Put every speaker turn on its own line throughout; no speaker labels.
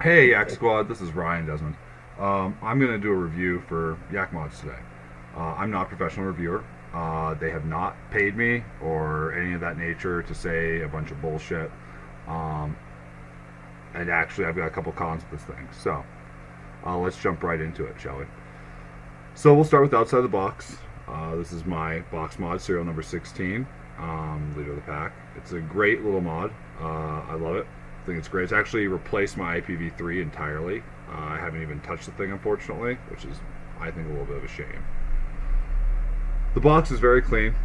Hey Yak Squad, this is Ryan Desmond. I'm going to do a review for Yak Mods today. I'm not a professional reviewer. They have not paid me or any of that nature to say a bunch of bullshit. Um, and actually, I've got a couple cons with this thing. So let's jump right into it, shall we? So we'll start with outside the box. This is my box mod, serial number 16, leader of the pack. It's a great little mod. I love it. I think it's great. It's actually replaced my IPv3 entirely. I haven't even touched the thing, unfortunately, which is, I think, a little bit of a shame. The box is very clean.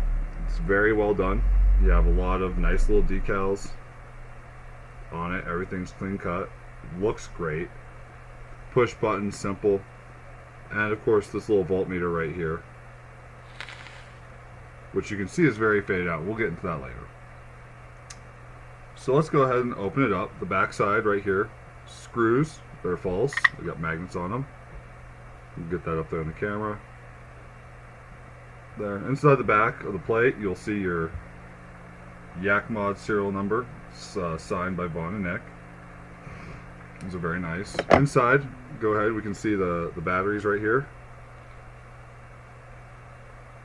It's very well done. You have a lot of nice little decals on it. Everything's clean cut. Looks great. Push button, simple. And of course, this little voltmeter right here, which you can see is very faded out. We'll get into that later. So let's go ahead and open it up. The back side right here, screws, they're false. They got magnets on them. You can get that up there in the camera. There. Inside the back of the plate, you'll see your Yak Mod serial number. It's signed by Vaughn and Nick. These are very nice. Inside, go ahead, we can see the batteries right here.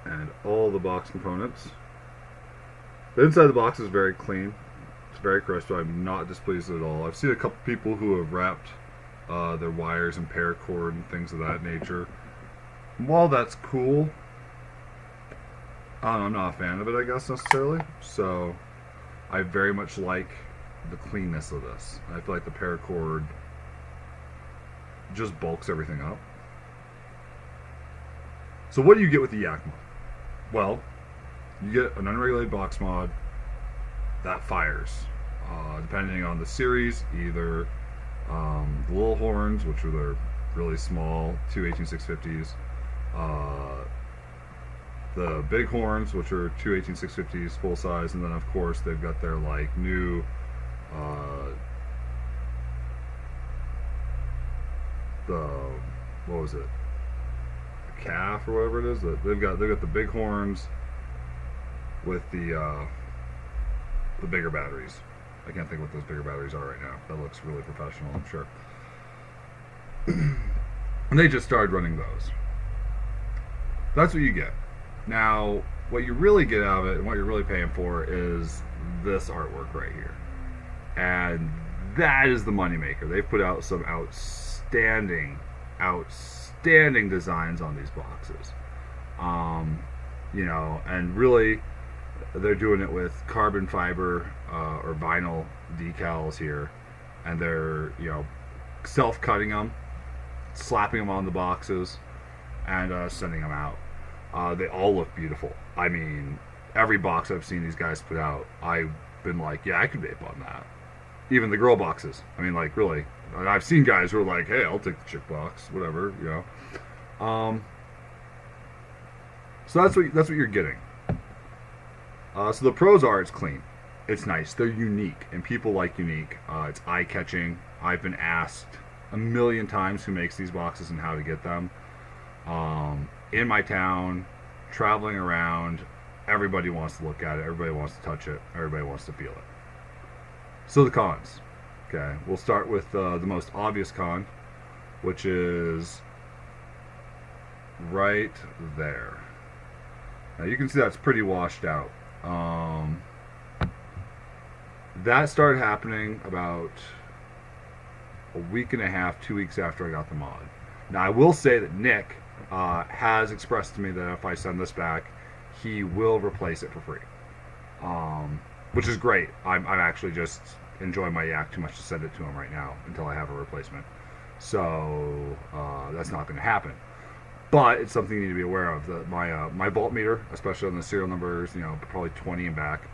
And all the box components. The inside of the box is very clean. It's very crisp. I'm not displeased at all. I've seen a couple people who have wrapped their wires and paracord and things of that nature. While that's cool, I'm not a fan of it, I guess, necessarily. So I very much like the cleanness of this. I feel like the paracord just bulks everything up. So what do you get with the Yak Mod? Well, you get an unregulated box mod that fires, depending on the series, either the little horns, which are the really small, two 18650s, the big horns, which are two 18650s full size, and then of course they've got their like new the what was it, calf or whatever it is. They've got the big horns with the bigger batteries. I can't think what those bigger batteries are right now. That looks really professional, I'm sure. And they just started running those. That's what you get. Now, what you really get out of it and what you're really paying for is this artwork right here. And that is the moneymaker. They've put out some outstanding designs on these boxes. And really, they're doing it with carbon fiber or vinyl decals here, and they're self-cutting them, slapping them on the boxes, and sending them out. They all look beautiful. I mean, every box I've seen these guys put out, I've been like, yeah, I could vape on that. Even the girl boxes. I mean, like, really. I've seen guys who are like, hey, I'll take the chick box, whatever, So that's what you're getting. So the pros are it's clean, it's nice, they're unique, and people like unique. It's eye-catching. I've been asked a million times who makes these boxes and how to get them. In my town, traveling around, everybody wants to look at it, everybody wants to touch it, everybody wants to feel it. So the cons. Okay, we'll start with the most obvious con, which is right there. Now you can see that's pretty washed out. That started happening about a week and a half, 2 weeks after I got the mod. Now I will say that Nick has expressed to me that if I send this back, he will replace it for free, which is great. I'm actually just enjoying my Yak too much to send it to him right now until I have a replacement. So that's not going to happen. But it's something you need to be aware of. My voltmeter, especially on the serial numbers, probably 20 and back,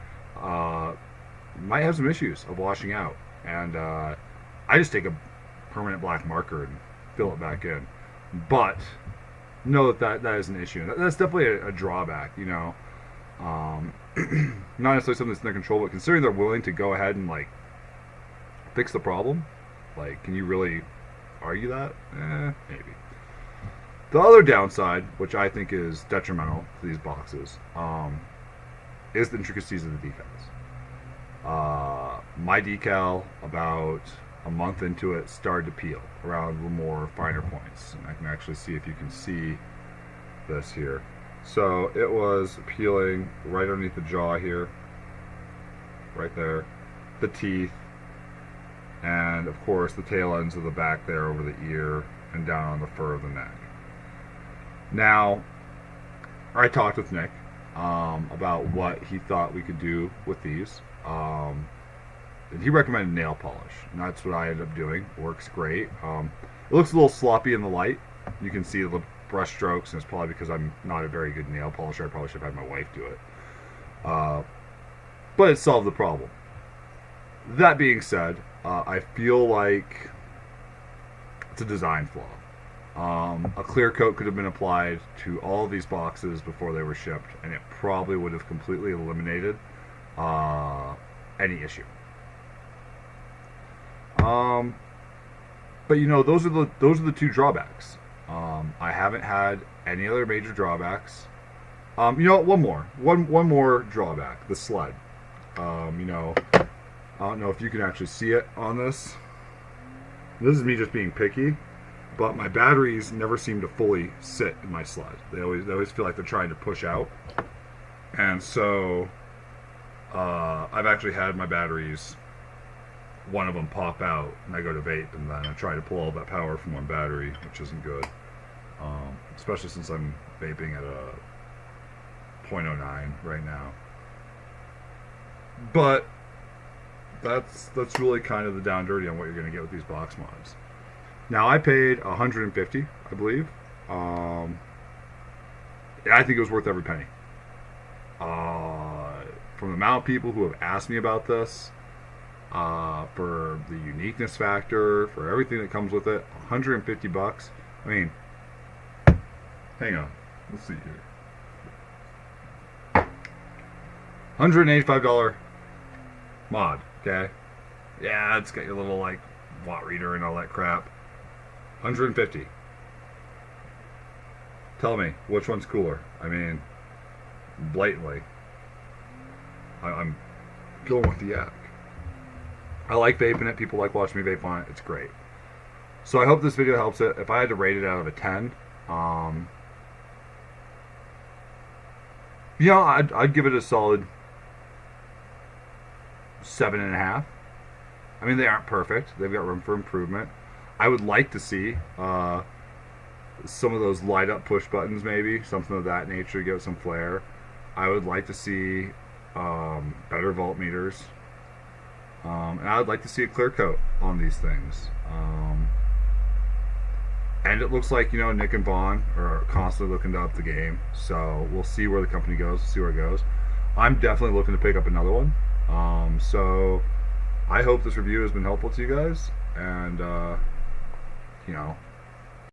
might have some issues of washing out. And I just take a permanent black marker and fill it back in. But know that is an issue. That's definitely a drawback, not necessarily something that's in their control, but considering they're willing to go ahead and like fix the problem, like, can you really argue that? Maybe. The other downside, which I think is detrimental to these boxes, is the intricacies of the decals. My decal, about a month into it, started to peel around the more finer points. And I can actually see if you can see this here. So it was peeling right underneath the jaw here, right there, the teeth, and of course the tail ends of the back there over the ear and down on the fur of the neck. Now, I talked with Nick about what he thought we could do with these. He recommended nail polish, and that's what I ended up doing. Works great. It looks a little sloppy in the light. You can see the brush strokes, and it's probably because I'm not a very good nail polisher. I probably should have had my wife do it. But it solved the problem. That being said, I feel like it's a design flaw. A clear coat could have been applied to all of these boxes before they were shipped, and it probably would have completely eliminated any issue. But you know, those are the two drawbacks. I haven't had any other major drawbacks. You know what? One more drawback: the sled. You know, I don't know if you can actually see it on this. This is me just being picky, but my batteries never seem to fully sit in my sled. They always feel like they're trying to push out, and so I've actually had my batteries, one of them pop out, and I go to vape, and then I try to pull all that power from one battery, which isn't good. Especially since I'm vaping at a 0.09 right now. But that's really kind of the down dirty on what you're going to get with these box mods. Now, I paid $150, I believe. I think it was worth every penny. From the amount of people who have asked me about this, for the uniqueness factor, for everything that comes with it, $150. I mean, hang on, let's see here. $185 mod, okay? Yeah, it's got your little like watt reader and all that crap. $150. Tell me, which one's cooler? I mean, blatantly, I'm going with the yak. I like vaping it. People like watching me vape on it. It's great. So I hope this video helps it. If I had to rate it out of a 10, you know, I'd give it a solid 7.5. I mean, they aren't perfect. They've got room for improvement. I would like to see some of those light up push buttons, maybe something of that nature, to give it some flair. I would like to see better voltmeters. And I would like to see a clear coat on these things. And it looks like, you know, Nick and Vaughn are constantly looking to up the game. So we'll see where the company goes, see where it goes. I'm definitely looking to pick up another one. So I hope this review has been helpful to you guys. And, you know,